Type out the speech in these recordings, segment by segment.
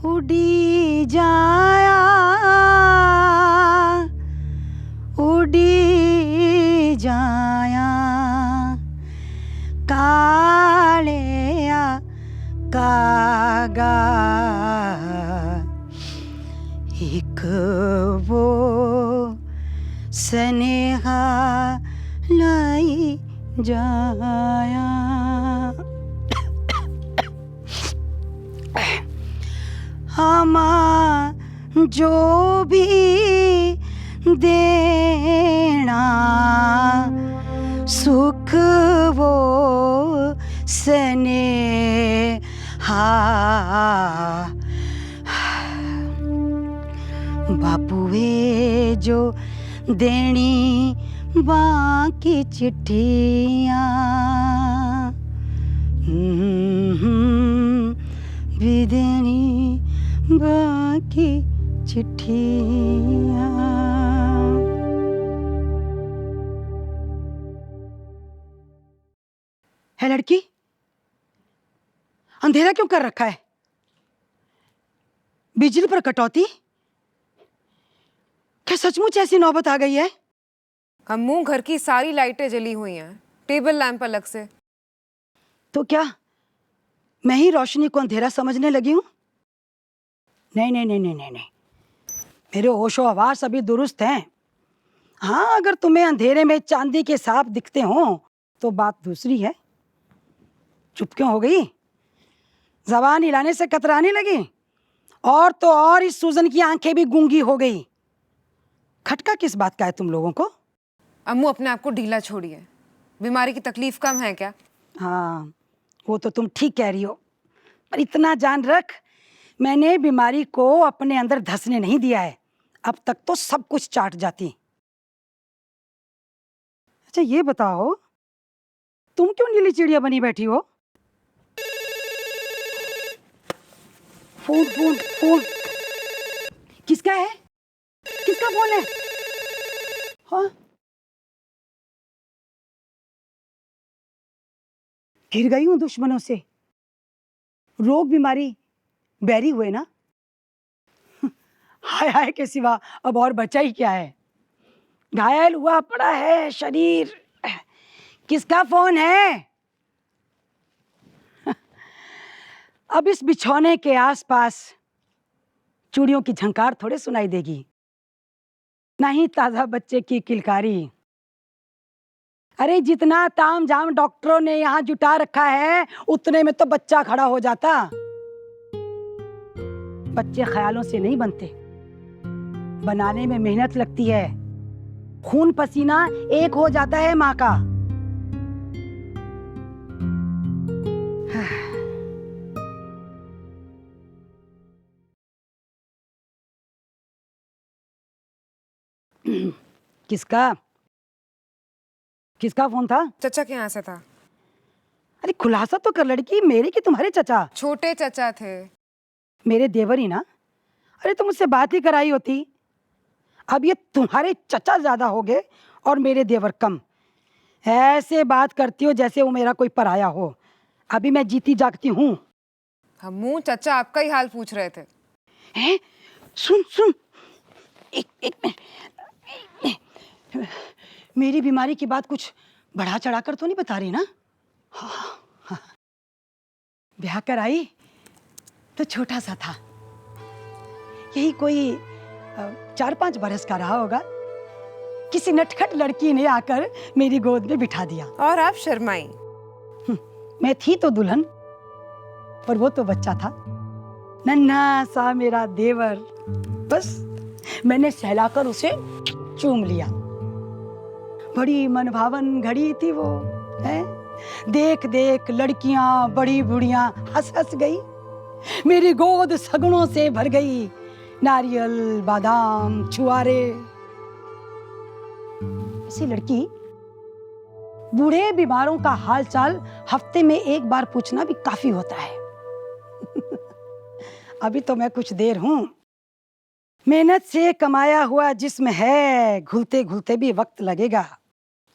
उड़ी जाया, उड़ी जाया कालिया कागा, एक वो स्नेहा लाई जाया। हमा जो भी देना सुख वो स्नेहा, बापुए जो देनी बाकी चिट्ठियाँ भी देनी बाकी चिट्ठियाँ। है लड़की, अंधेरा क्यों कर रखा है? बिजली पर कटौती? क्या सचमुच ऐसी नौबत आ गई है? अम्मू, घर की सारी लाइटें जली हुई हैं, टेबल लैंप अलग से। तो क्या मैं ही रोशनी को अंधेरा समझने लगी हूँ? नहीं नहीं नहीं नहीं नहीं नहीं, मेरे होशो हवास अभी दुरुस्त हैं। हाँ, अगर तुम्हें अंधेरे में चांदी के सांप दिखते हो तो बात दूसरी है। चुप क्यों हो गई? जबान हिलाने से कतराने लगी? और तो और इस सूजन की आंखें भी गूंगी हो गई। खटका किस बात का है तुम लोगों को? अम्मू, अपने आप को ढीला छोड़िए। बीमारी की तकलीफ कम है क्या? हाँ, वो तो तुम ठीक कह रही हो, पर इतना जान रख, मैंने बीमारी को अपने अंदर धंसने नहीं दिया है। अब तक तो सब कुछ चाट जाती। अच्छा ये बताओ, तुम क्यों नीली चिड़िया बनी बैठी हो? फोन फोन फोन किसका है? किसका फोन है? हाँ, घिर गई हूं दुश्मनों से। रोग बीमारी बैरी हुए ना। हाय हाय के सिवा अब और बचा ही क्या है? घायल हुआ पड़ा है शरीर। किसका फोन है? अब इस बिछौने के आसपास चूड़ियों की झंकार थोड़े सुनाई देगी, ना ही ताजा बच्चे की किलकारी। अरे जितना ताम झाम डॉक्टरों ने यहाँ जुटा रखा है, उतने में तो बच्चा खड़ा हो जाता। बच्चे ख्यालों से नहीं बनते, बनाने में मेहनत लगती है। खून पसीना एक हो जाता है माँ का। किसका किसका फोन था? चचा के यहाँ से था। अरे खुलासा तो कर लड़की, मेरे कि तुम्हारे चचा? छोटे चचा थे। मेरे देवर ही ना। अरे तुम मुझसे बात ही कराई होती। अब ये तुम्हारे चचा ज्यादा हो गए और मेरे देवर कम। ऐसे बात करती हो जैसे वो मेरा कोई पराया हो। अभी मैं जीती जागती हूँ। अम्मू, चचा आपका ही हाल पूछ रहे थे। हैं? सुन सुन, एक मिनट। मेरी बीमारी की बात कुछ बढ़ा चढ़ाकर तो नहीं बता रही ना? हाँ। ब्याह कर आई तो छोटा सा था, यही कोई 4-5 बरस का रहा होगा। किसी नटखट लड़की ने आकर मेरी गोद में बिठा दिया और आप शर्माई। मैं थी तो दुल्हन, पर वो तो बच्चा था, नन्हा सा मेरा देवर। बस मैंने सहलाकर उसे चूम लिया। बड़ी मनभावन घड़ी थी वो, है? देख देख लड़कियां बड़ी बुढ़ियां हंस हंस गई। मेरी गोद सगुनों से भर गई, नारियल बादाम छुआरे। ऐसी लड़की बूढ़े बीमारों का हालचाल हफ्ते में एक बार पूछना भी काफी होता है। अभी तो मैं कुछ देर हूं। मेहनत से कमाया हुआ जिस्म है, घुलते घुलते भी वक्त लगेगा।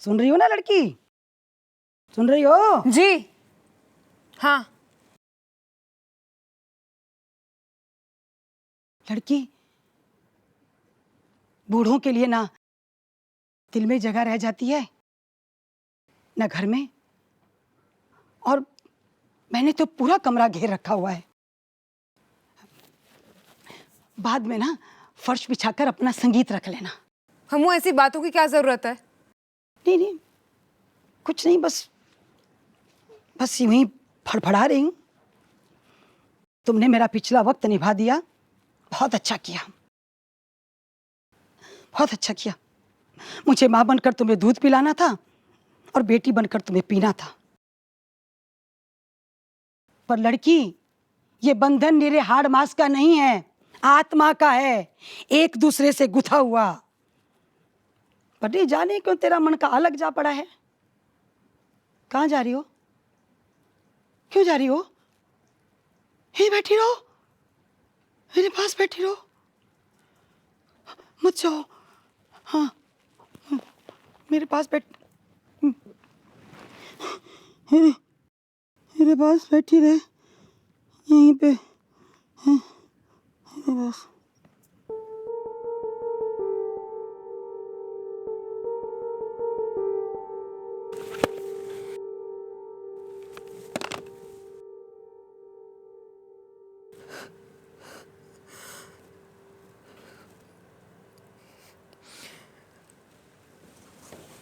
सुन रही हो ना लड़की? सुन रही हो? जी हाँ। लड़की, बूढ़ों के लिए ना दिल में जगह रह जाती है ना घर में। और मैंने तो पूरा कमरा घेर रखा हुआ है। बाद में ना फर्श बिछाकर अपना संगीत रख लेना। हमू ऐसी बातों की क्या जरूरत है? नहीं नहीं, कुछ नहीं, बस यूं ही फड़फड़ा रही हूं। तुमने मेरा पिछला वक्त निभा दिया, बहुत अच्छा किया, बहुत अच्छा किया। मुझे माँ बनकर तुम्हें दूध पिलाना था और बेटी बनकर तुम्हें पीना था। पर लड़की, ये बंधन मेरे हाड़ मांस का नहीं है, आत्मा का है, एक दूसरे से गुथा हुआ। पर नहीं जाने क्यों तेरा मन का अलग जा पड़ा है। कहाँ जा रही हो? क्यों जा रही हो? यहीं बैठी रहो, मेरे पास बैठी रहो, मत जाओ। हाँ, मेरे पास मेरे पास बैठी रहे, यहीं पे। हाँ, मेरे पास।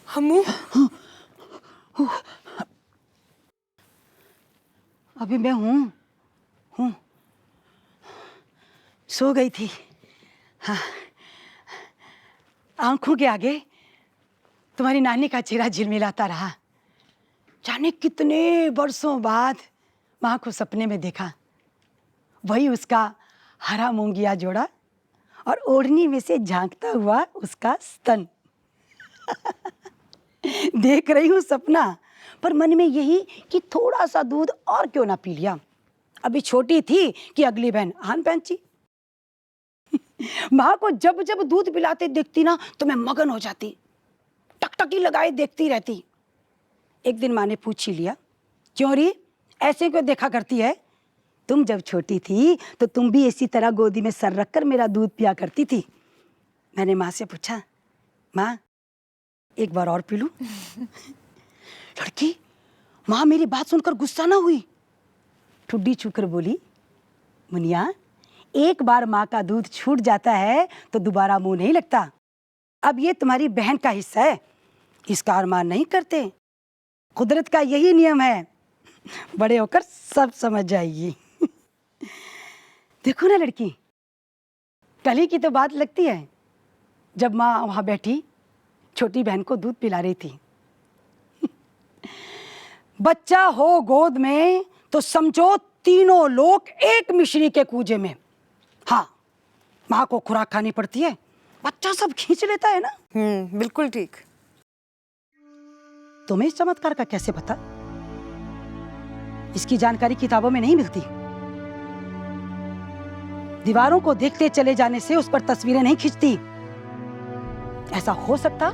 हमू, अभी मैं हूँ सो गई थी। हाँ, आंखों के आगे तुम्हारी नानी का चेहरा झिलमिलाता रहा। जाने कितने बरसों बाद माँ को सपने में देखा। वही उसका हरा मूंगिया जोड़ा और ओढ़नी में से झांकता हुआ उसका स्तन। देख रही हूँ सपना, पर मन में यही कि थोड़ा सा दूध और क्यों ना पी लिया। अभी छोटी थी कि अगली बहन आन पैंची। माँ को जब जब दूध पिलाते देखती ना तो मैं मगन हो जाती, टकटकी लगाए देखती रहती। एक दिन माँ ने पूछ ही लिया, क्यों री ऐसे क्यों देखा करती है? तुम जब छोटी थी तो तुम भी इसी तरह गोदी में सर रखकर मेरा दूध पिया करती थी। मैंने माँ से पूछा, माँ एक बार और पी लूं? लड़की, माँ मेरी बात सुनकर गुस्सा ना हुई, ठुड्डी छूकर बोली, मुनिया एक बार माँ का दूध छूट जाता है तो दोबारा मुंह नहीं लगता। अब ये तुम्हारी बहन का हिस्सा है, इसका अरमान नहीं करते। कुदरत का यही नियम है, बड़े होकर सब समझ जाएगी। देखो ना लड़की, कल ही की तो बात लगती है जब माँ वहां बैठी छोटी बहन को दूध पिला रही थी। बच्चा हो गोद में तो समझो तीनों लोग एक मिश्री के कूजे में। हाँ, माँ को खुराक खानी पड़ती है, बच्चा सब खींच लेता है ना। बिल्कुल ठीक। तुम्हें इस चमत्कार का कैसे पता? इसकी जानकारी किताबों में नहीं मिलती। दीवारों को देखते चले जाने से उस पर तस्वीरें नहीं खींचती। ऐसा हो सकता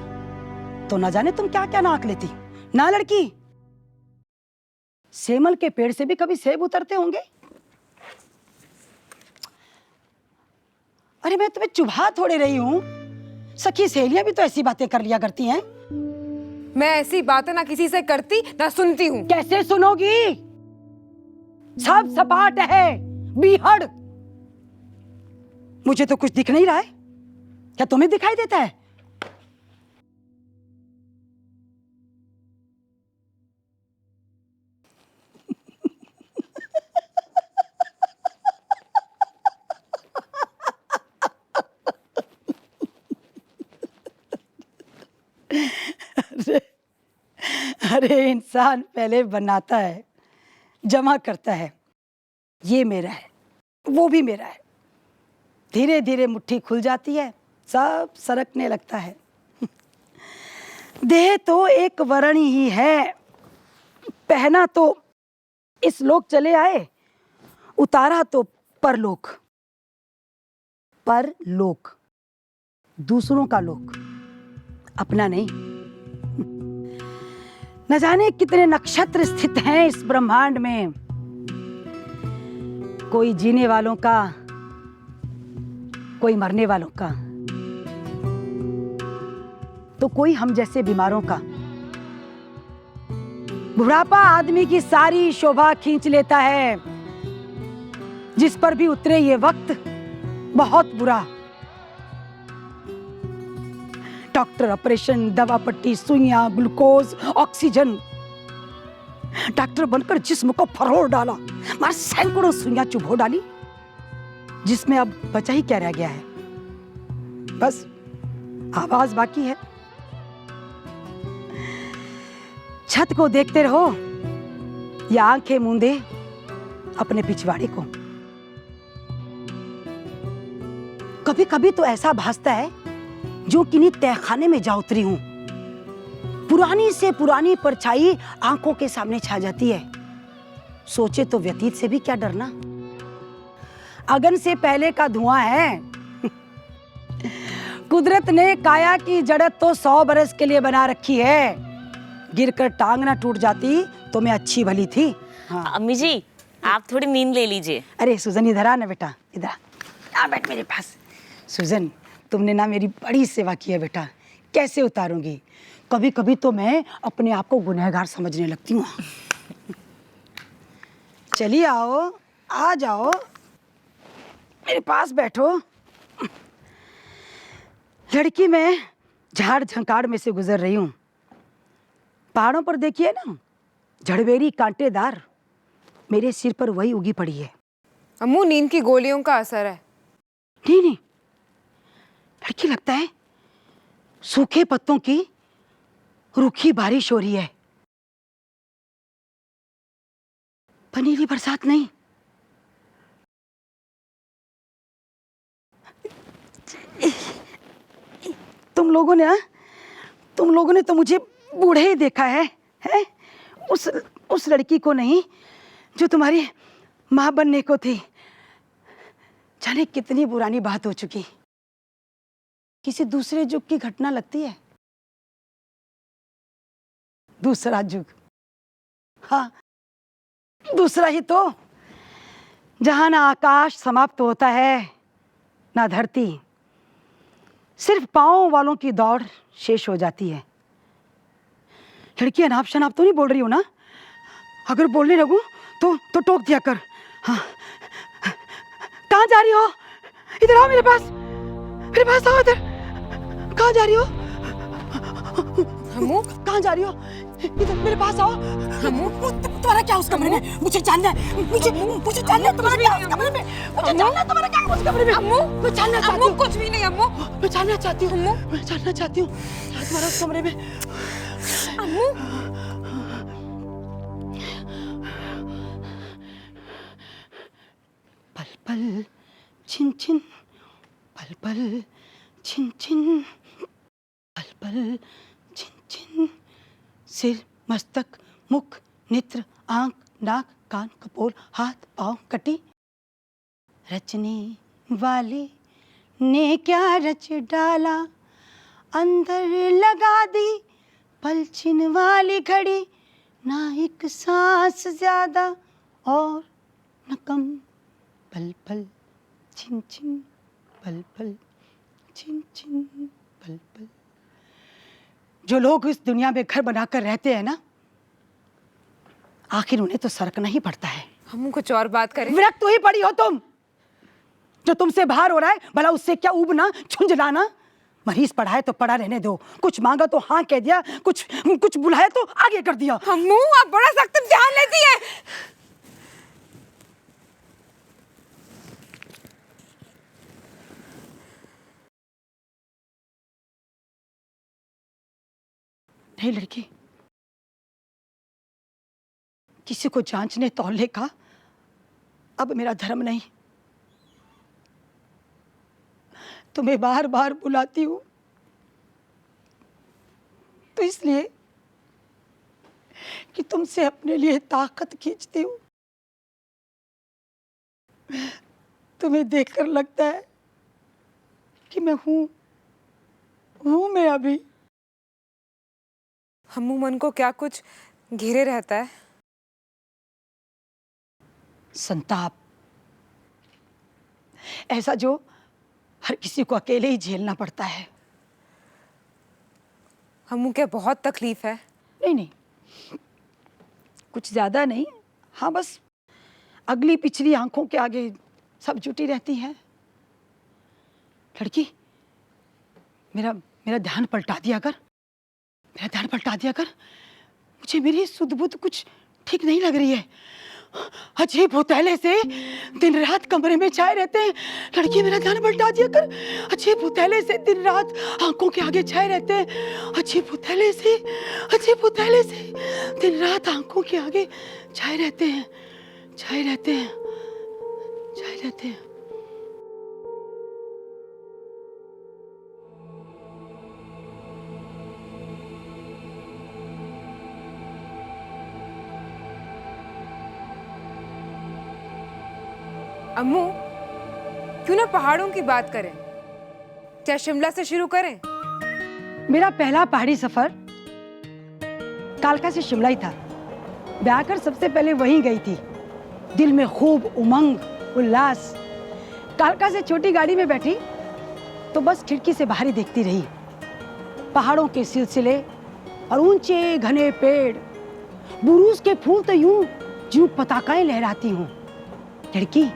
तो न जाने तुम क्या क्या नाक लेती ना लड़की। सेमल के पेड़ से भी कभी सेब उतरते होंगे? अरे मैं तुम्हें चुभा थोड़े रही हूं, सखी सहेलियां भी तो ऐसी बातें कर लिया करती हैं। मैं ऐसी बातें ना किसी से करती ना सुनती हूँ। कैसे सुनोगी? सब सपाट है, बीहड़। मुझे तो कुछ दिख नहीं रहा है, क्या तुम्हें दिखाई देता है? अरे इंसान पहले बनाता है, जमा करता है। ये मेरा है, वो भी मेरा है। धीरे धीरे मुट्ठी खुल जाती है, सब सरकने लगता है। देह तो एक वर्ण ही है, पहना तो इस लोक चले आए, उतारा तो परलोक। परलोक दूसरों का लोक, अपना नहीं। न जाने कितने नक्षत्र स्थित हैं इस ब्रह्मांड में। कोई जीने वालों का कोई मरने वालों का, तो कोई हम जैसे बीमारों का। बुढ़ापा आदमी की सारी शोभा खींच लेता है। जिस पर भी उतरे ये वक्त बहुत बुरा। डॉक्टर, ऑपरेशन, दवा पट्टी, सुइयां, ग्लूकोज, ऑक्सीजन। डॉक्टर बनकर जिस्म को फरोड़ डाला, मार सैकड़ों सुइयां चुभो डाली, जिसमें अब बचा ही क्या रह गया है? बस आवाज बाकी है। छत को देखते रहो या आंखें मूंदे अपने पिछवाड़े को। कभी कभी तो ऐसा भासता है जो किन्हीं तहखाने में जा उतरी हूं। पुरानी से पुरानी परछाई आंखों के सामने छा जाती है। सोचे तो व्यतीत से भी क्या डरना, अगन से पहले का धुआं है। कुदरत ने काया की जड़त तो 100 बरस के लिए बना रखी है। गिरकर टांग ना टूट जाती तो मैं अच्छी भली थी। हाँ। अम्मी जी, आप थोड़ी नींद ले लीजिए। अरे सुजन, इधर आ ना बेटा, इधर आ बैठ मेरे पास। सुजन, तुमने ना मेरी बड़ी सेवा की है बेटा, कैसे उतारूंगी। कभी कभी तो मैं अपने आप को गुनहगार समझने लगती हूँ। चलिए आओ, आ जाओ, मेरे पास बैठो। लड़की मैं झाड़ झंकाड़ में से गुजर रही हूँ। पहाड़ों पर देखिए ना, झड़बेरी कांटेदार, मेरे सिर पर वही उगी पड़ी है। अम्मू, नींद की गोलियों का असर है। नहीं नहीं, लड़की लगता है सूखे पत्तों की रूखी बारिश हो रही है, पनीली बरसात नहीं। तुम लोगों ने तो मुझे बूढ़े ही देखा है? उस लड़की को नहीं जो तुम्हारी मां बनने को थी। जाने कितनी पुरानी बात हो चुकी, किसी दूसरे युग की घटना लगती है। दूसरा युग, हाँ दूसरा ही तो, जहां ना आकाश समाप्त होता है ना धरती, सिर्फ पांव वालों की दौड़ शेष हो जाती है। लड़की अनाप शनाप तो नहीं बोल रही हो ना? अगर बोलने लगूं तो टोक दिया कर। हाँ, कहाँ जा रही हो? इधर आओ, मेरे पास आओ। इधर कहाँ जा रही हो? अम्मू, कहाँ जा रही हो? इधर मेरे पास आओ। अम्मू, तुम्हारा क्या उस कमरे में? मुझे जानना है, मुझे जानना है तुम्हारा क्या उस कमरे में? मुझे जानना है तुम्हारा क्या उस कमरे में? अम्मू, मैं जानना चाहती हूँ। कुछ भी नहीं अम्मू। मैं जानना चाहती हूँ, मैं जानना चाहती हूँ क्या तुम्हारा उस कमरे में? अम्मू, पल पल छिन छिन, पल पल छिन छिन, पल पल छिन छिन, सिर, मस्तक, मुख, नेत्र, आंख, नाक, कान, कपोल, हाथ, पाँव, कटी। रचने वाले ने क्या रच डाला, अंदर लगा दी पलछिन वाली घड़ी, ना एक सांस ज्यादा और न कम। पल पल छिन छिन, पल पल छिन छिन, पल पल। जो लोग इस दुनिया में घर बनाकर रहते हैं ना, आखिर उन्हें तो सरकना ही पड़ता है। अम्मू, कुछ और बात करें। विरक्त ही पड़ी हो तुम। जो तुमसे बाहर हो रहा है भला उससे क्या उबना झुंझलाना। मरीज पड़ा है तो पड़ा रहने दो, कुछ मांगा तो हाँ कह दिया, कुछ बुलाया तो आगे कर दिया। अम्मू, आप बड़ा सख्त इम्तिहान लेती है। नहीं लड़की, किसी को जांचने तौलने का अब मेरा धर्म नहीं। तुम्हें बार बार बुलाती हूं तो इसलिए कि तुमसे अपने लिए ताकत खींचती हूं। तुम्हें देखकर लगता है कि मैं हूं मैं अभी। अम्मू, मन को क्या कुछ घेरे रहता है। संताप, ऐसा जो हर किसी को अकेले ही झेलना पड़ता है। अम्मू क्या बहुत तकलीफ है? नहीं नहीं, कुछ ज़्यादा नहीं। हाँ बस अगली पिछली आंखों के आगे सब जुटी रहती है। लड़की, मेरा मेरा ध्यान पलटा दिया कर, मेरा ध्यान पलटा दिया कर। मुझे मेरी सुध बुध कुछ ठीक नहीं लग रही है। अजीब भुतैले से दिन रात कमरे में छाए रहते हैं। लड़की, मेरा ध्यान पलटा दिया कर। अजीब भुतैले से दिन रात आंखों के आगे छाए रहते हैं। अजीब भुतैले से दिन रात आंखों के आगे छाए रहते हैं, छाए रहते हैं, छाए रहते हैं। अम्मू, क्यों ना पहाड़ों की बात करें? क्या शिमला से शुरू करें? मेरा पहला पहाड़ी सफर कालका से शिमला ही था। ब्याह कर सबसे पहले वहीं गई थी। दिल में खूब उमंग उल्लास। कालका से छोटी गाड़ी में बैठी तो बस खिड़की से बाहर ही देखती रही। पहाड़ों के सिलसिले और ऊंचे घने पेड़, बुरूज के फूल तो यूं पताकाएं लहराती हूँ। लड़की,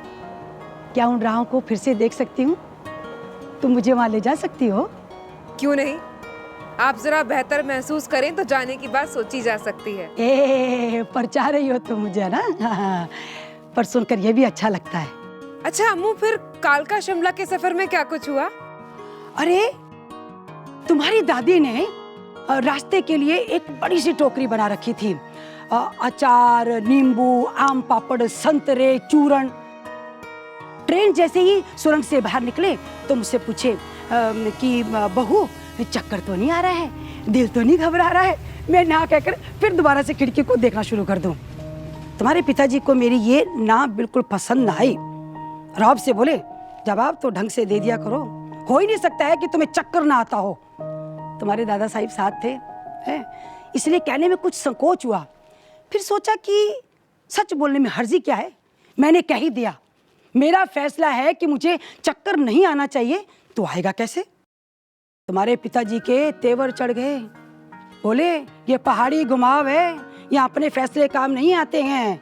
क्या उन राहों को फिर से देख सकती हूँ? तुम मुझे वहां ले जा सकती हो? क्यों नहीं? आप जरा बेहतर महसूस करें तो जाने की बात सोची जा सकती है। परचा रही हो तुम मुझे ना। पर सुनकर यह भी अच्छा लगता है। अच्छा अम्मू, फिर कालका शिमला के सफर में क्या कुछ हुआ? अरे, तुम्हारी दादी ने रास्ते के लिए एक बड़ी सी टोकरी बना रखी थी। अचार, नींबू, आम पापड़, संतरे, चूरन। ट्रेन जैसे ही सुरंग से बाहर निकले तो मुझसे पूछे कि बहू, चक्कर तो नहीं आ रहा है, दिल तो नहीं घबरा रहा है? मैं ना कहकर फिर दोबारा से खिड़की को देखना शुरू कर दूं। तुम्हारे पिताजी को मेरी ये ना बिल्कुल पसंद ना आई। रौब से बोले, जवाब तो ढंग से दे दिया करो, हो ही नहीं सकता है कि तुम्हें चक्कर ना आता हो। तुम्हारे दादा साहिब साथ थे, है? इसलिए कहने में कुछ संकोच हुआ। फिर सोचा कि सच बोलने में हर्जी क्या है, मैंने कह ही दिया। मेरा फैसला है कि मुझे चक्कर नहीं आना चाहिए, तो आएगा कैसे? तुम्हारे पिताजी के तेवर चढ़ गए। बोले, ये पहाड़ी घुमाव है, यहाँ अपने फैसले काम नहीं आते हैं।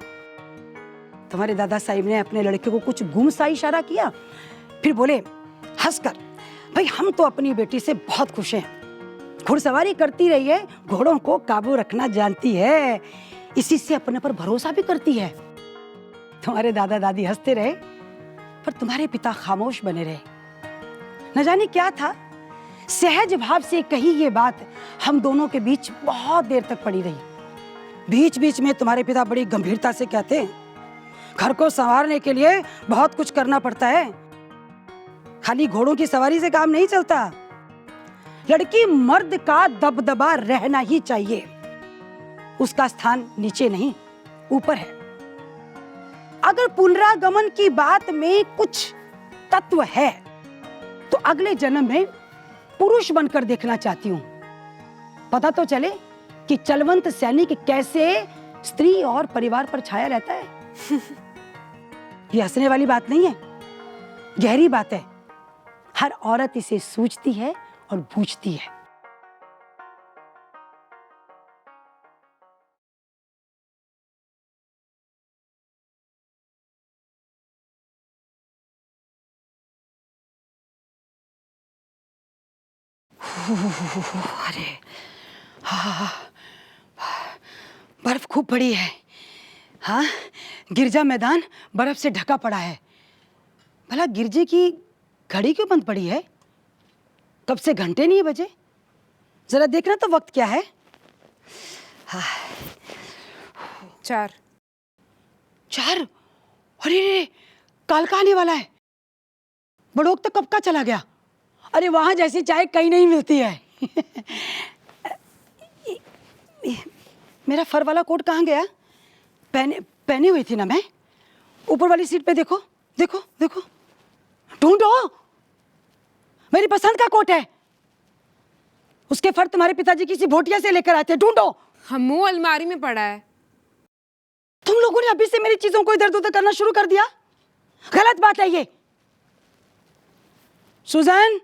तुम्हारे दादा साहिब ने अपने लड़के को कुछ गुमसा इशारा किया। फिर बोले हंसकर, भाई हम तो अपनी बेटी से बहुत खुश हैं। घुड़सवारी करती रही है, घोड़ों को काबू रखना जानती है, इसी से अपने पर भरोसा भी करती है। तुम्हारे दादा दादी हंसते रहे, पर तुम्हारे पिता खामोश बने रहे। न जाने क्या था, सहज भाव से कही ये बात हम दोनों के बीच बहुत देर तक पड़ी रही। बीच बीच में तुम्हारे पिता बड़ी गंभीरता से कहते, घर को संवारने के लिए बहुत कुछ करना पड़ता है, खाली घोड़ों की सवारी से काम नहीं चलता। लड़की मर्द का दबदबा रहना ही चाहिए, उसका स्थान नीचे नहीं ऊपर है। अगर पुनरागमन की बात में कुछ तत्व है तो अगले जन्म में पुरुष बनकर देखना चाहती हूँ। पता तो चले कि चलवंत सैनिक कैसे स्त्री और परिवार पर छाया रहता है। ये हंसने वाली बात नहीं है, गहरी बात है। हर औरत इसे सूझती है और बूझती है। अरे हाँ, बर्फ खूब पड़ी है। हाँ, गिरजा मैदान बर्फ से ढका पड़ा है। भला गिरजे की घड़ी क्यों बंद पड़ी है? कब से घंटे नहीं बजे? जरा देखना तो वक्त क्या है। हाँ। 4। 4? अरे कालका आने वाला है। बड़ोक तो कब का चला गया। अरे वहां जैसी चाय कहीं नहीं मिलती है। मेरा फर वाला कोट कहाँ गया? पहनी हुई थी ना मैं। ऊपर वाली सीट पे देखो देखो देखो, ढूंढो। मेरी पसंद का कोट है। उसके फर तुम्हारे पिताजी किसी भोटिया से लेकर आए थे, ढूंढो। अम्मू, अलमारी में पड़ा है। तुम लोगों ने अभी से मेरी चीजों को इधर उधर करना शुरू कर दिया। गलत बात है ये। सुजैन,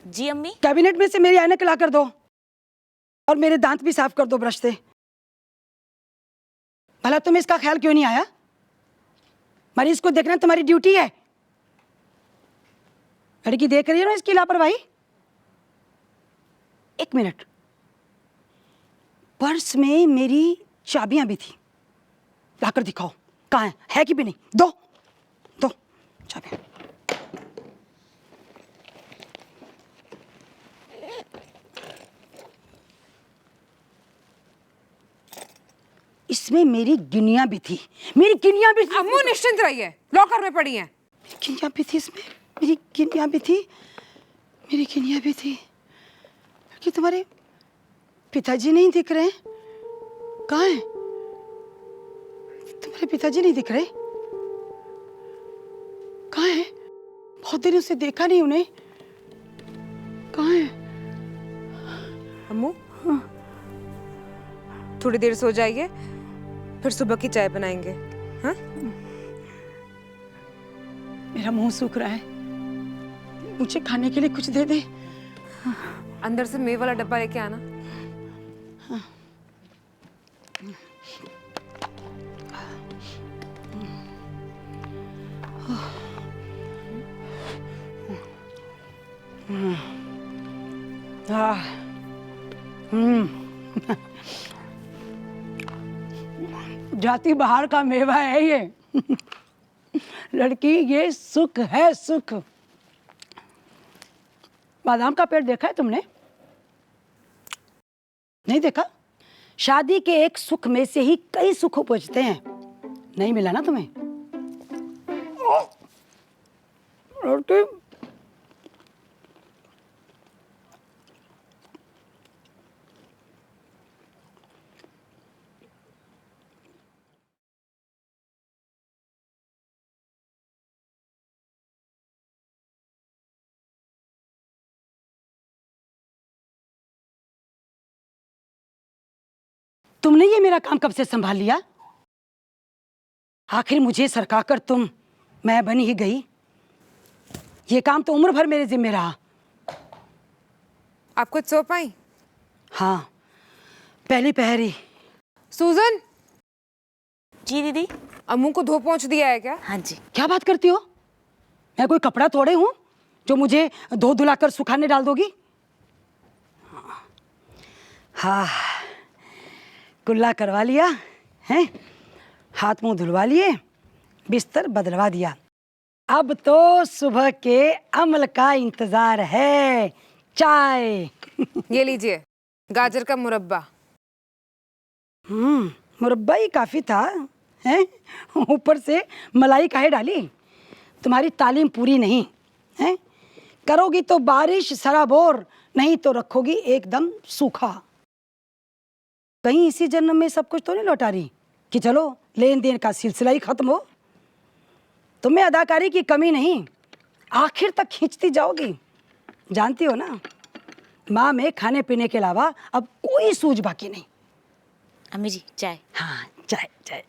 जी अम्मी। कैबिनेट में से मेरी ऐनक ला कर दो और मेरे दांत भी साफ कर दो ब्रश से। भला तुम्हें इसका ख्याल क्यों नहीं आया? मरीज को देखना तुम्हारी ड्यूटी है। लड़की देख रही है ना इसकी लापरवाही। एक मिनट, पर्स में मेरी चाबियां भी थी, लाकर दिखाओ कहाँ है कि भी नहीं। दो दो चाबियां। इसमें मेरी गिनियां भी थी, मेरी गिनियां भी थी। अम्मू निश्चिंत रहिए, लॉकर में पड़ी हैं। गिनियां भी थी इसमें, मेरी गिनियां भी थी, मेरी गिनियां भी थी। कि तुम्हारे पिताजी नहीं दिख रहे? कहाँ हैं? तुम्हारे पिताजी नहीं दिख रहे? कहाँ हैं? बहुत दिनों से देखा नहीं उन्हें। कहाँ हैं? अम्मू थोड़ी देर सो जाइए, फिर सुबह की चाय बनाएंगे। हाँ? मेरा मुंह सूख रहा है, मुझे खाने के लिए कुछ दे दे। अंदर से मेवे वाला डब्बा लेके आना। जाती बाहर का मेवा है ये। लड़की, ये सुख है, सुख। बादाम का पेड़ देखा है तुमने? नहीं देखा? शादी के एक सुख में से ही कई सुख उपजते हैं। नहीं मिला ना तुम्हें? लड़की, तुमने ये मेरा काम कब से संभाल लिया? आखिर मुझे सरकाकर तुम मैं बनी ही गई। ये काम तो उम्र भर मेरे जिम्मे रहा। आप कुछ सो पाई? हाँ, पहली पहरी। सूजन, जी दीदी। अम्मू को धो पहुंच दिया है क्या? हाँ जी। क्या बात करती हो? मैं कोई कपड़ा थोड़े हूं जो मुझे धो धुलाकर सुखाने डाल दोगी? हाँ, कुल्ला करवा लिया है, हाथ मुंह धुलवा लिए, बिस्तर बदलवा दिया। अब तो सुबह के अमल का इंतजार है। चाय। ये लीजिए, गाजर का मुरब्बा। मुरब्बा ही काफी था, हैं? ऊपर से मलाई काहे डाली? तुम्हारी तालीम पूरी नहीं है। करोगी तो बारिश सराबोर, नहीं तो रखोगी एकदम सूखा। कहीं इसी जन्म में सब कुछ तो नहीं लौटा रही कि चलो लेन देन का सिलसिला ही खत्म हो। तुम्हें अदाकारी की कमी नहीं, आखिर तक खींचती जाओगी। जानती हो ना, माँ में खाने पीने के अलावा अब कोई सूझ बाकी नहीं। अम्मी जी चाय। हाँ, चाय चाय।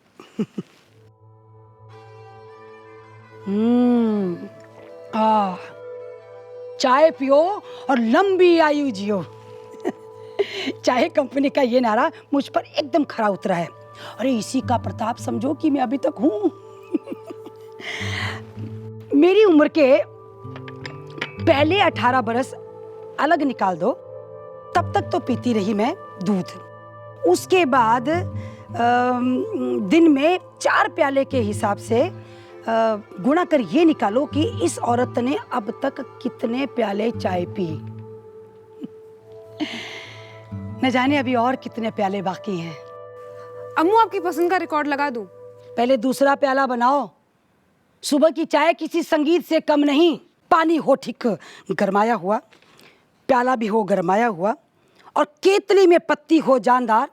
चाय पियो और लंबी आयु जियो। चाय कंपनी का ये नारा मुझ पर एकदम खरा उतरा है। अरे इसी का प्रताप समझो कि मैं अभी तक हूं। मेरी उम्र के पहले 18 बरस अलग निकाल दो, तब तक तो पीती रही मैं दूध। उसके बाद दिन में 4 प्याले के हिसाब से गुणा कर ये निकालो कि इस औरत ने अब तक कितने प्याले चाय पी। न जाने अभी और कितने प्याले बाकी हैं। अम्मू, आपकी पसंद का रिकॉर्ड लगा दूं? पहले दूसरा प्याला बनाओ। सुबह की चाय किसी संगीत से कम नहीं। पानी हो ठीक गरमाया हुआ, प्याला भी हो गरमाया हुआ, और केतली में पत्ती हो जानदार,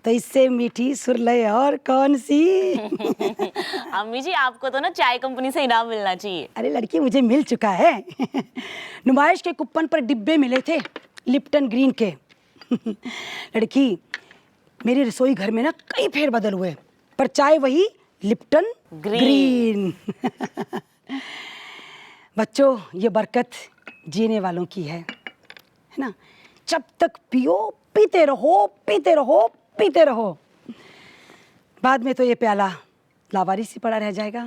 तो इससे मीठी सुरलय और कौन सी। अम्मी जी आपको तो ना चाय कंपनी से इनाम मिलना चाहिए। अरे लड़की, मुझे मिल चुका है। नुमाइश के कूपन पर डिब्बे मिले थे लिप्टन ग्रीन के। लड़की, मेरी रसोई घर में ना कई फेरबदल हुए, पर चाय वही लिप्टन ग्रीन। बच्चों, ये बरकत जीने वालों की है ना। जब तक पियो, पीते रहो, पीते रहो, पीते रहो। बाद में तो ये प्याला लावारिस ही पड़ा रह जाएगा।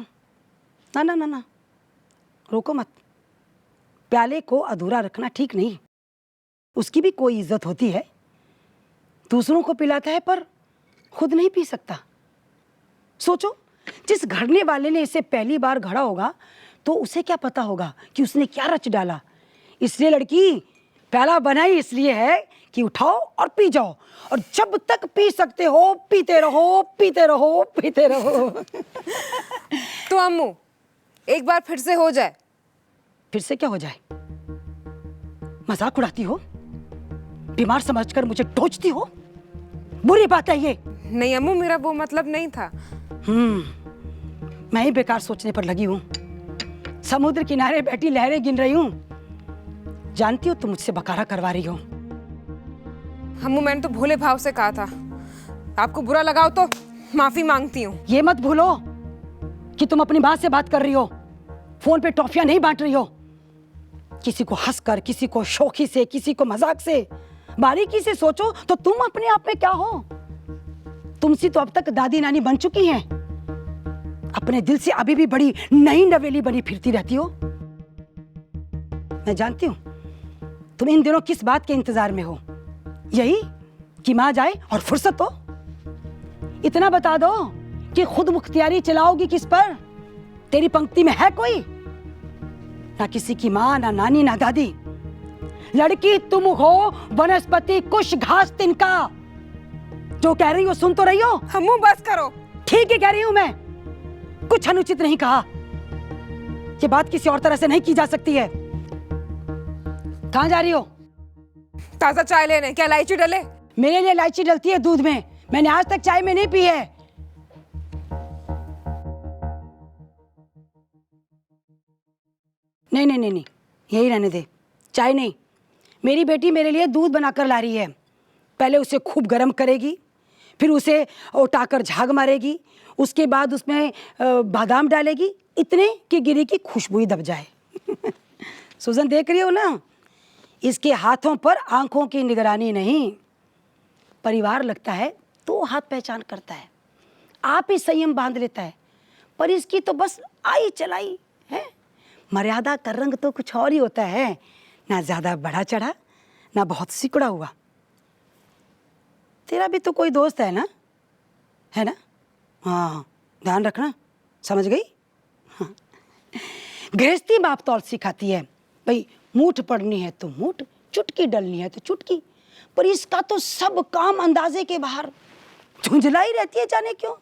ना ना ना ना, रोको मत। प्याले को अधूरा रखना ठीक नहीं। उसकी भी कोई इज्जत होती है। दूसरों को पिलाता है पर खुद नहीं पी सकता। सोचो, जिस घड़ने वाले ने इसे पहली बार घड़ा होगा तो उसे क्या पता होगा कि उसने क्या रच डाला। इसलिए लड़की, प्याला बनाई इसलिए है कि उठाओ और पी जाओ, और जब तक पी सकते हो पीते रहो, पीते रहो, पीते रहो। तो अम्मू, एक बार फिर से हो जाए। फिर से क्या हो जाए? मजाक उड़ाती हो? बीमार समझकर मुझे टोचती हो? बुरी बात है ये। नहीं अम्मू, मेरा वो मतलब नहीं था। मैं ही बेकार सोचने पर लगी हूँ। समुद्र किनारे बैठी लहरें गिन रही हूँ। जानती हो तुम मुझसे बकारा करवा रही हो। अम्मू, मैंने तो भोले भाव से कहा था। आपको बुरा लगाओ तो माफी मांगती हूँ। ये मत भूलो कि तुम अपनी माँ से बात कर रही हो, फोन पे टॉफियां नहीं बांट रही हो। किसी को हंसकर, किसी को शौकी से, किसी को मजाक से। बारीकी से सोचो तो तुम अपने आप में क्या हो। तुमसी तो अब तक दादी नानी बन चुकी हैं। अपने दिल से अभी भी बड़ी नई नवेली बनी फिरती रहती हो। मैं जानती हूं तुम इन दिनों किस बात के इंतजार में हो। यही कि मां जाए और फुर्सत हो। इतना बता दो कि खुद मुख्तियारी चलाओगी किस पर। तेरी पंक्ति में है कोई? ना किसी की मां, ना नानी, ना दादी। लड़की तुम हो वनस्पति कुश घास तिनका। जो कह रही हो सुन तो रही हो। अम्मू बस करो। ठीक है कह रही हूं मैं, कुछ अनुचित नहीं कहा। ये बात किसी और तरह से नहीं की जा सकती है। कहां जा रही हो? ताजा चाय लेने। क्या इलायची डले? मेरे लिए इलायची डलती है दूध में। मैंने आज तक चाय में नहीं पी है। नहीं नहीं नहीं नहीं, यही रहने दे। चाय नहीं, मेरी बेटी मेरे लिए दूध बनाकर ला रही है। पहले उसे खूब गर्म करेगी, फिर उसे उठाकर झाग मारेगी, उसके बाद उसमें बादाम डालेगी, इतने कि गिरी की खुशबू ही दब जाए। सुजन देख रही हो ना, इसके हाथों पर आंखों की निगरानी नहीं। परिवार लगता है तो हाथ पहचान करता है, आप ही संयम बांध लेता है, पर इसकी तो बस आई चलाई है। मर्यादा का रंग तो कुछ और ही होता है, ना ज्यादा बढ़ा चढ़ा, ना बहुत सिकुड़ा हुआ। तेरा भी तो कोई दोस्त है ना, है ना? हाँ, ध्यान रखना, समझ गई? हाँ। गृहस्थी माप तौल सिखाती है भाई, मूठ पड़नी है तो मूठ, चुटकी डलनी है तो चुटकी। पर इसका तो सब काम अंदाजे के बाहर, झुंझलाई रहती है जाने क्यों।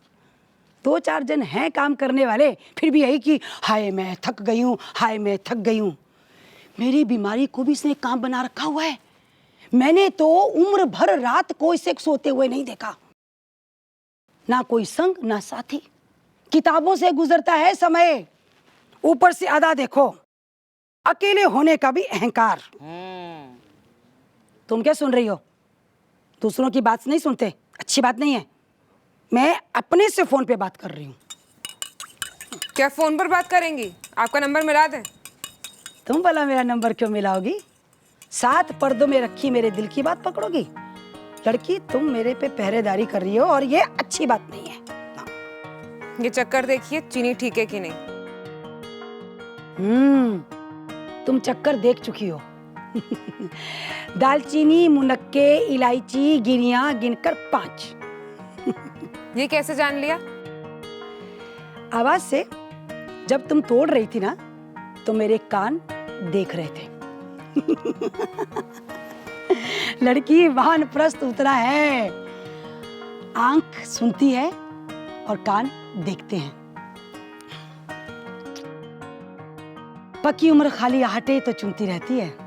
दो चार जन हैं काम करने वाले, फिर भी यही कि हाय मैं थक गई हूँ, हाय मैं थक गई हूँ। मेरी बीमारी को भी इसने काम बना रखा हुआ है। मैंने तो उम्र भर रात को इसे सोते हुए नहीं देखा। ना कोई संग, ना साथी, किताबों से गुजरता है समय। ऊपर से अदा देखो, अकेले होने का भी अहंकार। तुम क्या सुन रही हो? दूसरों की बात नहीं सुनते, अच्छी बात नहीं है। मैं अपने से फोन पे बात कर रही हूँ। क्या फोन पर बात करेंगी? आपका नंबर मिला दें? तुम भला मेरा नंबर क्यों मिलाओगी? 7 पर्दों में रखी मेरे दिल की बात पकड़ोगी? लड़की, तुम मेरे पे पहरेदारी कर रही हो और ये अच्छी बात नहीं है। ये चक्कर देखिए, चीनी ठीक है कि नहीं। तुम चक्कर देख चुकी हो। दालचीनी, मुनक्के, इलायची, गिरियां गिनकर 5। ये कैसे जान लिया? आवाज से। जब तुम तोड़ रही थी ना, तो मेरे कान देख रहे थे। लड़की, वानप्रस्थ उतरा है। आंख सुनती है और कान देखते हैं। पक्की उम्र खाली आहटे तो चुनती रहती है।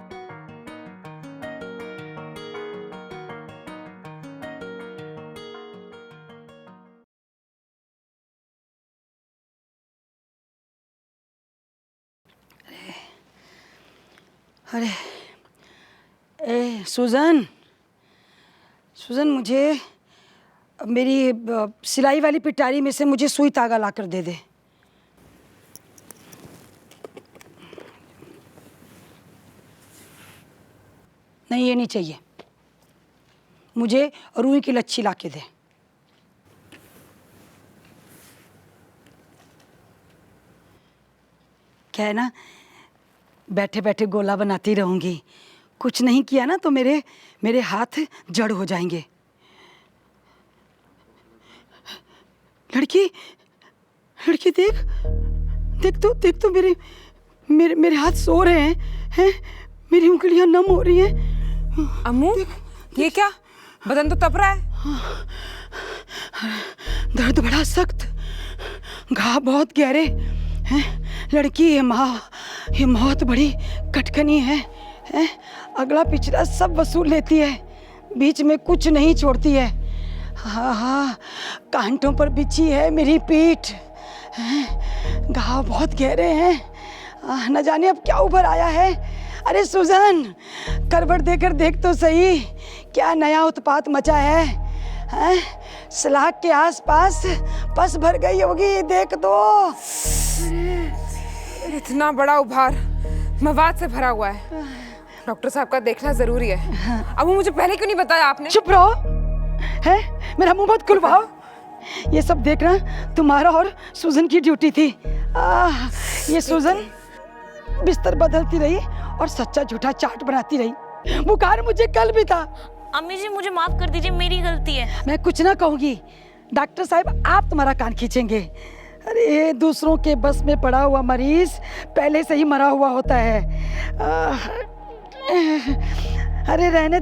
अरे सुजन, सुजन, मुझे मेरी सिलाई वाली पिटारी में से मुझे सुई तागा लाकर दे दे। नहीं, ये नहीं चाहिए, मुझे रूई की लच्छी ला के दे। क्या है ना, बैठे बैठे गोला बनाती रहूंगी, कुछ नहीं किया ना तो मेरे मेरे हाथ जड़ हो जाएंगे। लड़की, लड़की देख, देख तो मेरे मेरे मेरे हाथ सो रहे हैं, मेरी उंगलियां नम हो रही हैं। अम्मू, ये क्या, बदन तो तप रहा है। दर्द बड़ा सख्त, घाव बहुत गहरे हैं। लड़की, ये मौत बड़ी कटकनी है, हैं? अगला पिछला सब वसूल लेती है, बीच में कुछ नहीं छोड़ती है। हाँ, कांटों पर बिछी है मेरी पीठ, हैं? घाव बहुत गहरे हैं, न जाने अब क्या उभर आया है। अरे सुजन, करवट देकर देख तो सही, क्या नया उत्पात मचा है, हैं? सलाख के आसपास पस भर गई होगी, देख दो। इतना बड़ा उभार मवाद से भरा हुआ है, डॉक्टर साहब का देखना जरूरी है। अम्मू, मुझे पहले क्यों नहीं बताया आपने? चुप रहो, है? मेरा मुंह मत खुलवाओ। ये सब देखना तुम्हारा और सुजन की ड्यूटी थी। ये सुजन बिस्तर बदलती रही और सच्चा झूठा चाट बनाती रही। बुखार मुझे कल भी था। अम्मी जी, मुझे माफ कर दीजिए, मेरी गलती है। मैं कुछ ना कहूंगी, डॉक्टर साहब आप तुम्हारा कान खींचेंगे। अरे, दूसरों के बस में पड़ा हुआ मरीज पहले से ही मरा हुआ होता है। अरे रहने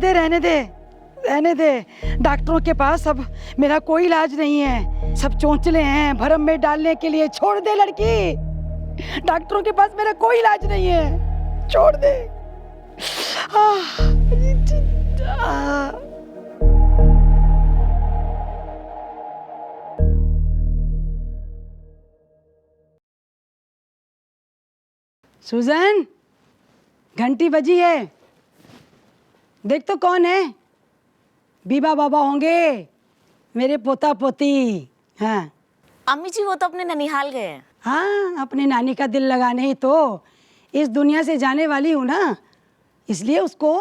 दे, डॉक्टरों के पास अब मेरा कोई इलाज नहीं है, सब चोंचले हैं भरम में डालने के लिए। छोड़ दे लड़की, डॉक्टरों के पास मेरा कोई इलाज नहीं है, छोड़ दे। सुजन, घंटी बजी है, देख तो कौन है। बीबा बाबा होंगे, मेरे पोता पोती। हाँ अम्मी जी, वो तो अपने ननिहाल गए हैं। हाँ, अपनी नानी का दिल लगाने ही तो इस दुनिया से जाने वाली हूँ ना, इसलिए उसको,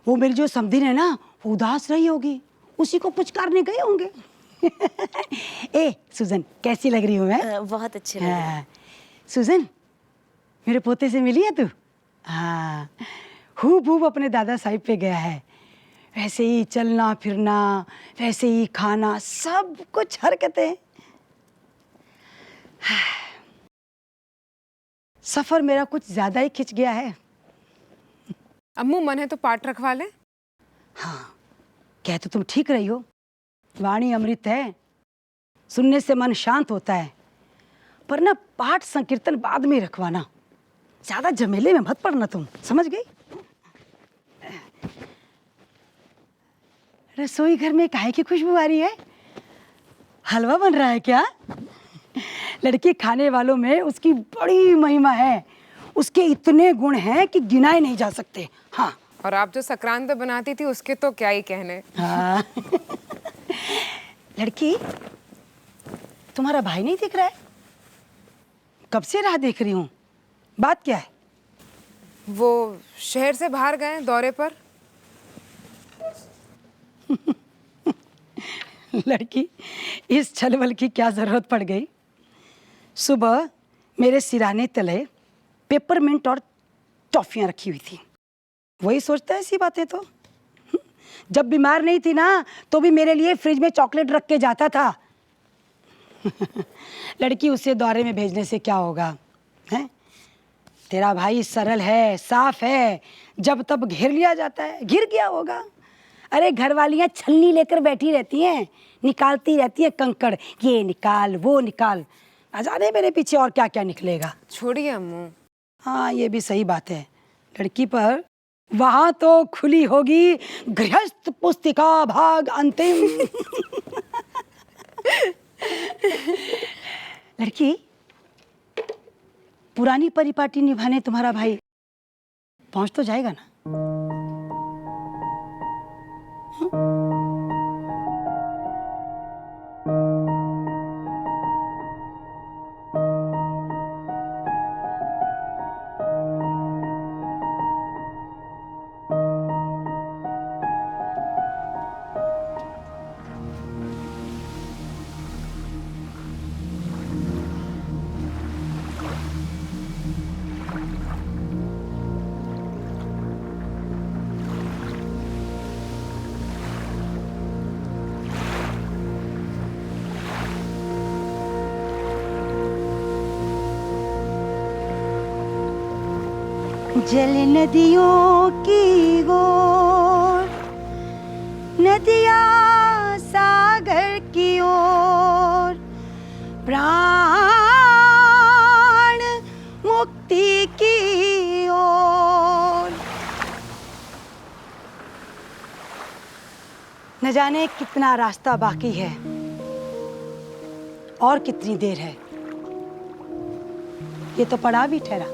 वो मेरी जो समधिन है ना, वो उदास रही होगी, उसी को पुचकारने गए होंगे। ए सुजन, कैसी लग रही हूँ मैं? बहुत अच्छे लग रहे हैं। हाँ, सुजन, मेरे पोते से मिली है तू? हाँ, खूब अपने दादा साहिब पे गया है, वैसे ही चलना फिरना, वैसे ही खाना, सब कुछ हरकतें। सफर मेरा कुछ ज्यादा ही खिंच गया है। अम्मू, मन है तो पाठ रखवा ले। हाँ, कह तो तुम ठीक रही हो, वाणी अमृत है, सुनने से मन शांत होता है, पर ना पाठ संकीर्तन बाद में रखवाना, ज्यादा झमेले में मत पड़ना तुम, समझ गई? रसोई घर में काहे की खुशबू आ रही है? हलवा बन रहा है क्या? लड़की खाने वालों में उसकी बड़ी महिमा है, उसके इतने गुण हैं कि गिनाए नहीं जा सकते। हाँ, और आप जो सक्रांत बनाती थी उसके तो क्या ही कहने। हाँ। लड़की, तुम्हारा भाई नहीं दिख रहा है? कब से राह देख रही हूँ, बात क्या है? वो शहर से बाहर गए दौरे पर। लड़की, इस छलबल की क्या जरूरत पड़ गई? सुबह मेरे सिराने तले पेपरमिंट और टॉफियां रखी हुई थी, वही सोचता है ऐसी बातें तो। जब बीमार नहीं थी ना, तो भी मेरे लिए फ्रिज में चॉकलेट रख के जाता था। लड़की, उसे दौरे में भेजने से क्या होगा, हैं? तेरा भाई सरल है, साफ है, जब तब घेर लिया जाता है, घिर गया होगा। अरे घरवालियां छलनी लेकर बैठी रहती हैं, निकालती रहती है कंकड़, ये निकाल वो निकाल, ना जाने मेरे पीछे और क्या क्या निकलेगा। छोड़िए अम्मू। हाँ, ये भी सही बात है। लड़की पर वहां तो खुली होगी गृहस्थ पुस्तिका भाग अंतिम। लड़की, पुरानी परिपाटी निभाने तुम्हारा भाई पहुंच तो जाएगा ना? जल नदियों की ओर, नदिया सागर की ओर, प्राण मुक्ति की ओर। न जाने कितना रास्ता बाकी है और कितनी देर है। ये तो पड़ाव भी ठहरा।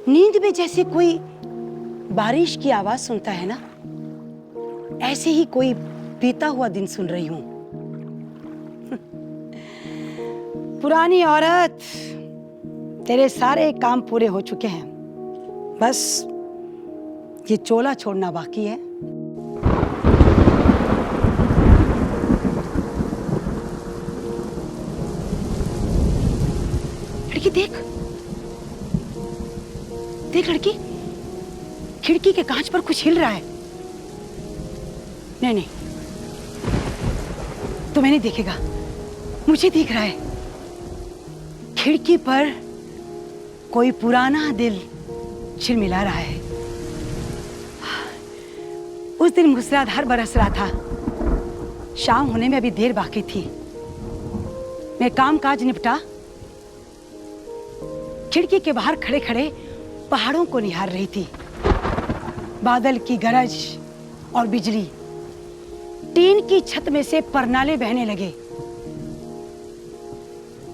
नींद में जैसे कोई बारिश की आवाज सुनता है ना, ऐसे ही कोई बीता हुआ दिन सुन रही हूं। पुरानी औरत, तेरे सारे काम पूरे हो चुके हैं, बस ये चोला छोड़ना बाकी है। लड़की देख, देख लड़की, खिड़की के कांच पर कुछ हिल रहा है। नहीं नहीं, तुम्हें नहीं देखेगा, मुझे दिख रहा है। खिड़की पर कोई पुराना दिल झिलमिला रहा है। उस दिन मूसलाधार बरस रहा था, शाम होने में अभी देर बाकी थी। मैं काम काज निपटा खिड़की के बाहर खड़े खड़े पहाड़ों को निहार रही थी। बादल की गरज और बिजली, टीन की छत में से परनाले बहने लगे।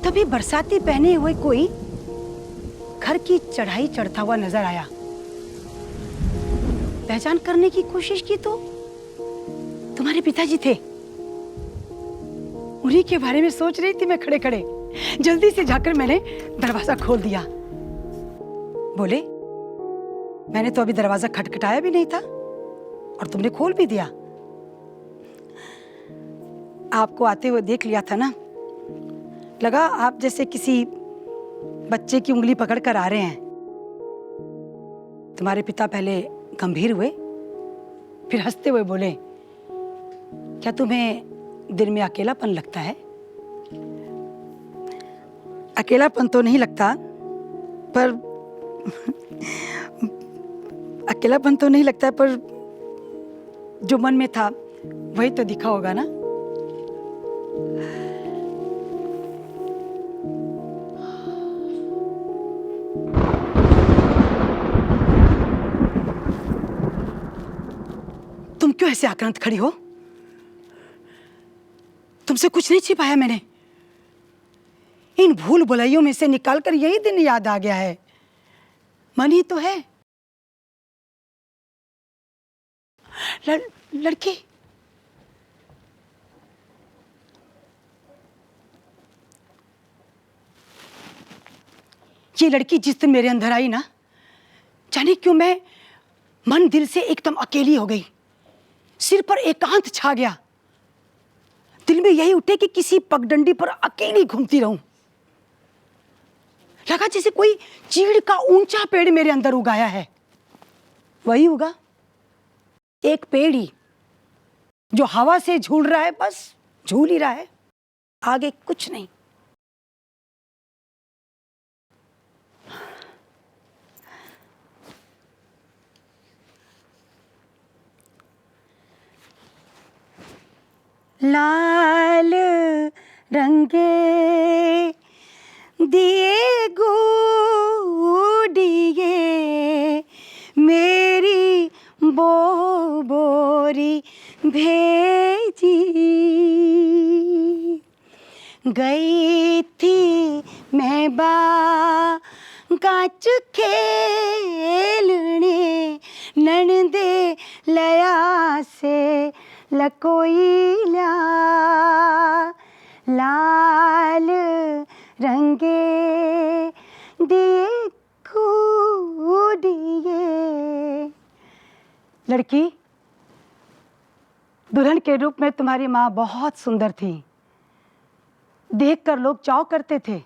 तभी बरसाती पहने हुए कोई घर की चढ़ाई चढ़ता हुआ नजर आया। पहचान करने की कोशिश की तो तुम्हारे पिताजी थे। उन्हीं के बारे में सोच रही थी मैं खड़े खड़े। जल्दी से जाकर मैंने दरवाजा खोल दिया। बोले, मैंने तो अभी दरवाजा खटखटाया भी नहीं था और तुमने खोल भी दिया। आपको आते हुए देख लिया था ना, लगा आप जैसे किसी बच्चे की उंगली पकड़ कर आ रहे हैं। तुम्हारे पिता पहले गंभीर हुए, फिर हंसते हुए बोले, क्या तुम्हें दिन में अकेलापन लगता है? अकेलापन तो नहीं लगता, पर अकेलापन तो नहीं लगता, पर जो मन में था वही तो दिखा होगा ना। तुम क्यों ऐसे आक्रांत खड़ी हो? तुमसे कुछ नहीं छिपाया मैंने। इन भूल भुलैयों में से निकालकर यही दिन याद आ गया है। मन ही तो है। लड़की, ये लड़की जिस दिन मेरे अंदर आई ना, जाने क्यों मैं मन दिल से एकदम अकेली हो गई। सिर पर एकांत छा गया। दिल में यही उठे कि किसी पगडंडी पर अकेली घूमती रहूं। लगा जैसे कोई चीड़ का ऊंचा पेड़ मेरे अंदर उगाया है। वही होगा, एक पेड़ ही जो हवा से झूल रहा है, बस झूल ही रहा है, आगे कुछ नहीं। लाल रंगे दिए गुड़िए मेरी बोरी भेजी, गई थी मैं बागाच खेलने, ननदे लया से लकोई ला, लाल रंगे दिए गुड़िए। लड़की, दुल्हन के रूप में तुम्हारी माँ बहुत सुंदर थी। देखकर लोग चाव करते थे।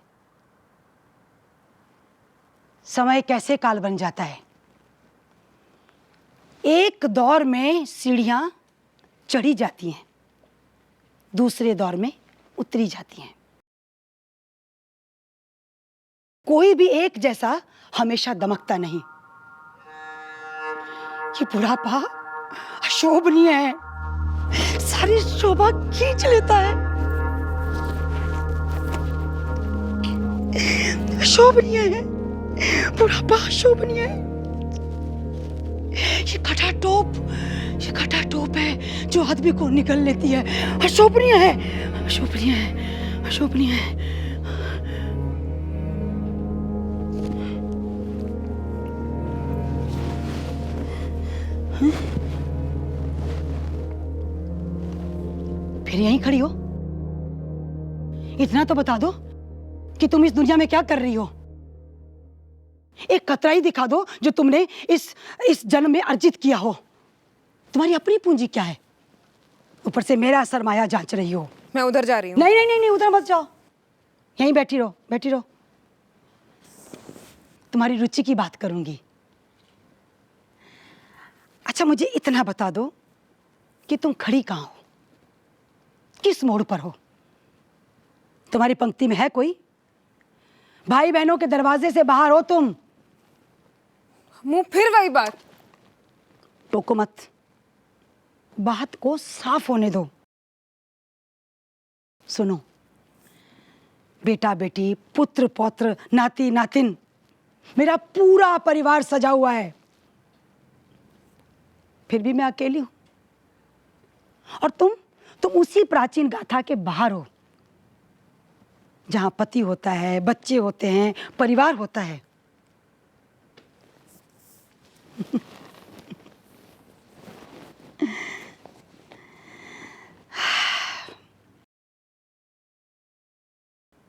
समय कैसे काल बन जाता है। एक दौर में सीढ़ियां चढ़ी जाती हैं, दूसरे दौर में उतरी जाती हैं। कोई भी एक जैसा हमेशा दमकता नहीं। ये बुढ़ापा अशोभनीय है, सारी शोभा खींच लेता है। अशोभनीय है, बुढ़ापा अशोभनीय है। ये खटाटोप है जो आदमी को निकल लेती है। अशोभनीय है, अशोभनीय है, अशोभनीय है। फिर यहीं खड़ी हो? इतना तो बता दो कि तुम इस दुनिया में क्या कर रही हो। एक कतराई दिखा दो जो तुमने इस जन्म में अर्जित किया हो। तुम्हारी अपनी पूंजी क्या है? ऊपर से मेरा सरमाया जांच रही हो। मैं उधर जा रही हूँ। नहीं नहीं नहीं नहीं, उधर मत जाओ, यहीं बैठी रहो, बैठी रहो। तुम्हारी रुचि की बात करूंगी। अच्छा, मुझे इतना बता दो कि तुम खड़ी कहाँ हो, किस मोड़ पर हो? तुम्हारी पंक्ति में है कोई? भाई बहनों के दरवाजे से बाहर हो तुम? मुंह फिर वही बात। टोको मत, बात को साफ होने दो। सुनो, बेटा बेटी, पुत्र पौत्र, नाती नातिन, मेरा पूरा परिवार सजा हुआ है। फिर भी मैं अकेली हूं। और तुम उसी प्राचीन गाथा के बाहर हो जहां पति होता है, बच्चे होते हैं, परिवार होता है।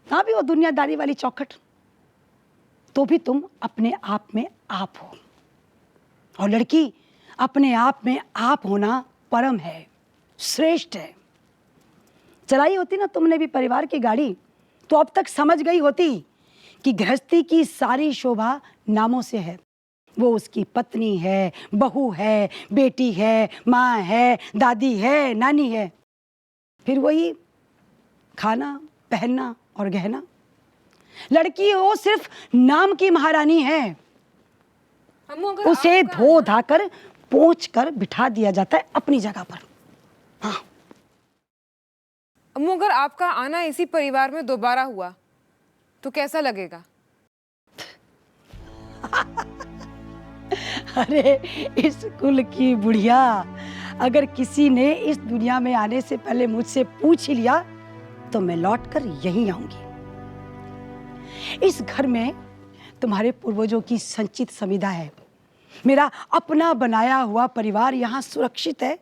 ना भी वो दुनियादारी वाली चौखट, तो भी तुम अपने आप में आप हो। और लड़की, अपने आप में आप होना परम है, श्रेष्ठ है। चलाई होती ना तुमने भी परिवार की गाड़ी, तो अब तक समझ गई होती कि गृहस्थी की सारी शोभा नामों से है। वो उसकी पत्नी है, बहू है, बेटी है, माँ है, दादी है, नानी है। फिर वही खाना, पहनना और गहना। लड़की वो सिर्फ नाम की महारानी है। उसे धो धाकर पोंछ कर बिठा दिया जाता है अपनी जगह पर। हाँ। अम्मू, अगर आपका आना इसी परिवार में दोबारा हुआ तो कैसा लगेगा? अरे इस कुल की बुढ़िया, अगर किसी ने इस दुनिया में आने से पहले मुझसे पूछ ही लिया तो मैं लौट कर यहीं आऊंगी। इस घर में तुम्हारे पूर्वजों की संचित समिधा है। मेरा अपना बनाया हुआ परिवार यहाँ सुरक्षित है,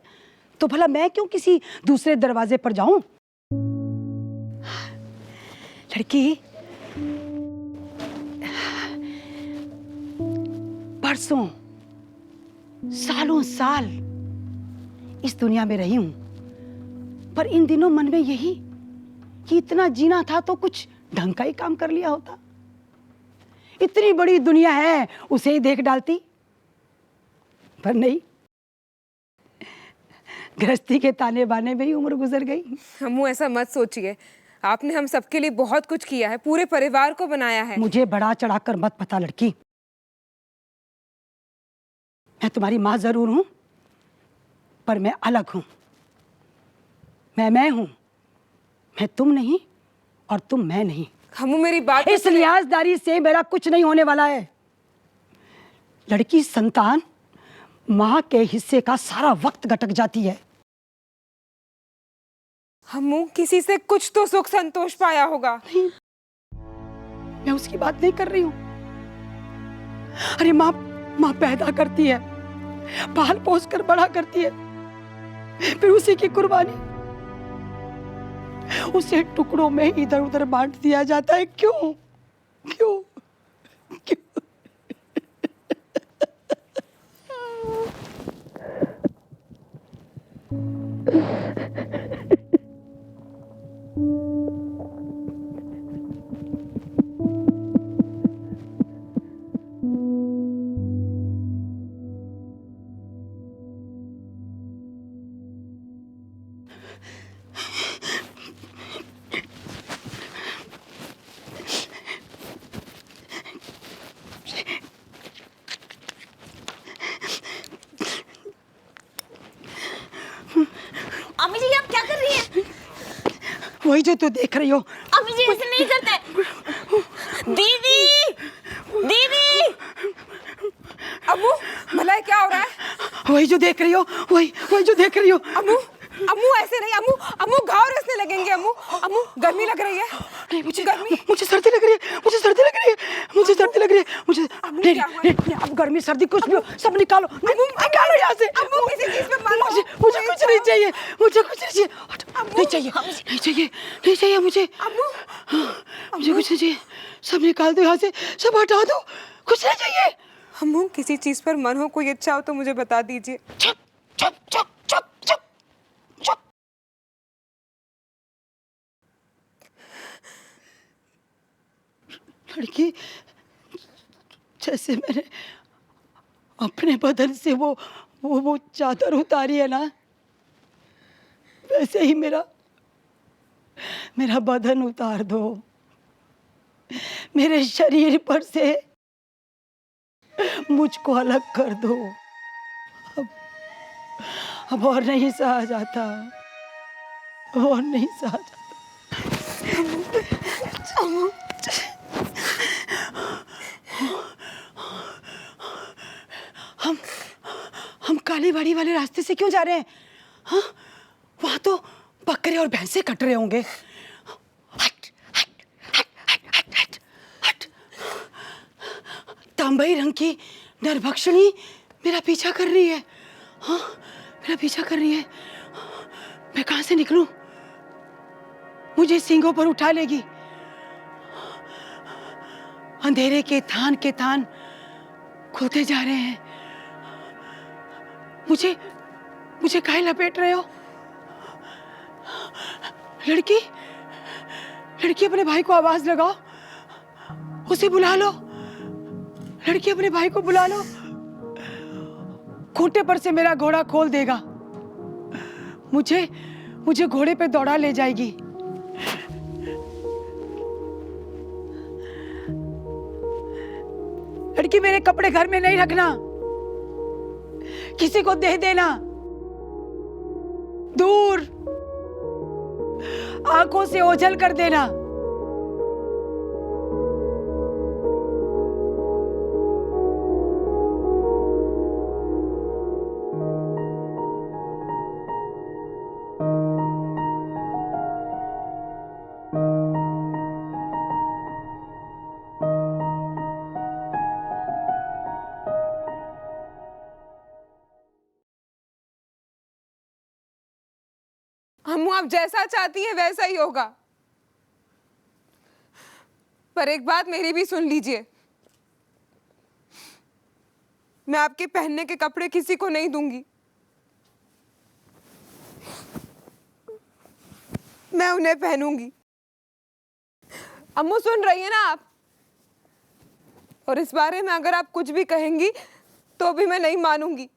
तो भला मैं क्यों किसी दूसरे दरवाजे पर जाऊं? लड़की, बरसों, सालों साल इस दुनिया में रही हूं, पर इन दिनों मन में यही कि इतना जीना था तो कुछ ढंग का ही काम कर लिया होता। इतनी बड़ी दुनिया है, उसे ही देख डालती, पर नहीं। गृहस्थी के ताने बाने में ही उम्र गुजर गई। अम्मू, ऐसा मत सोचिए। आपने हम सबके लिए बहुत कुछ किया है, पूरे परिवार को बनाया है। मुझे बड़ा चढ़ाकर मत पता लड़की। मैं तुम्हारी माँ जरूर हूं, पर मैं अलग हूं। मैं हूं। मैं तुम नहीं और तुम मैं नहीं। अम्मू, मेरी बात इस लिहाजदारी से मेरा कुछ नहीं होने वाला है। लड़की संतान माँ के हिस्से का सारा वक्त गटक जाती है। अम्मू, किसी से कुछ तो सुख संतोष पाया होगा। नहीं, मैं उसकी बात नहीं कर रही हूं। अरे माँ पैदा करती है, पाल पोस कर बड़ा करती है, फिर उसी की कुर्बानी उसे टुकड़ों में इधर उधर बांट दिया जाता है। क्यों क्यों क्यों? वही जो तू देख रही हो। अम्मी जी ऐसे नहीं करते। दीदी, दीदी। अम्मू, मलाई क्या हो रहा है? वही जो देख रही हो, वही जो देख रही हो। अम्मू, अम्मू ऐसे नहीं, अम्मू, अम्मू घाव रिसने लगेंगे अम्मू। अम्मू गर्मी लग रही है। नहीं, मुझे गर्मी। मुझे सर्दी लग रही है, मुझे सर्दी लग रही है, मुझे सर्दी लग रही है, मुझे नहीं, क्या हुआ? नहीं, अब गर्मी सर्दी कुछ भी हो, सब निकालो, निकालो यहाँ से। अम्मू किसी चीज पे मानो। मुझे कुछ नहीं चाहिए, मुझे कुछ नहीं चाहिए, नहीं चाहिए, नहीं चाहिए, नहीं चाहिए मुझे, मुझे कुछ नहीं चाहिए, सब निकाल दो यहाँ से, सब हटा दो, कुछ नहीं चाहिए। अम्मू किसी चीज पर मन हो, कोई इच्छा हो तो मुझे बता दीजिए। चुप चुप चुप चुप चुप चुप। लड़की, जैसे मैंने अपने बदन से वो चादर उतारी है ना, वैसे ही मेरा बदन उतार दो, मेरे शरीर पर से मुझको अलग कर दो। अब और नहीं सहा जाता, और नहीं सहा जाता। हम कालीबाड़ी वाले रास्ते से क्यों जा रहे हैं? हाँ, वहां तो बकरे और भैंसे कट रहे होंगे। हट, हट, हट, हट, हट, हट, हट। तांबई रंग की नरभक्षिणी मेरा पीछा कर रही है। हाँ, मेरा पीछा कर रही है। मैं कहां से निकलूं? मुझे सींगों पर उठा लेगी। अंधेरे के थान खोते जा रहे हैं। मुझे काहे लपेट रहे हो? लड़की अपने भाई को आवाज लगाओ, उसे बुला लो। लड़की अपने भाई को बुला लो, खूंटे पर से मेरा घोड़ा खोल देगा, मुझे घोड़े पे दौड़ा ले जाएगी। लड़की, मेरे कपड़े घर में नहीं रखना, किसी को दे देना, दूर आंखों से ओझल कर देना। अम्मू आप जैसा चाहती हैं वैसा ही होगा, पर एक बात मेरी भी सुन लीजिए। मैं आपके पहनने के कपड़े किसी को नहीं दूंगी, मैं उन्हें पहनूंगी। अम्मू सुन रही है ना आप? और इस बारे में अगर आप कुछ भी कहेंगी तो भी मैं नहीं मानूंगी।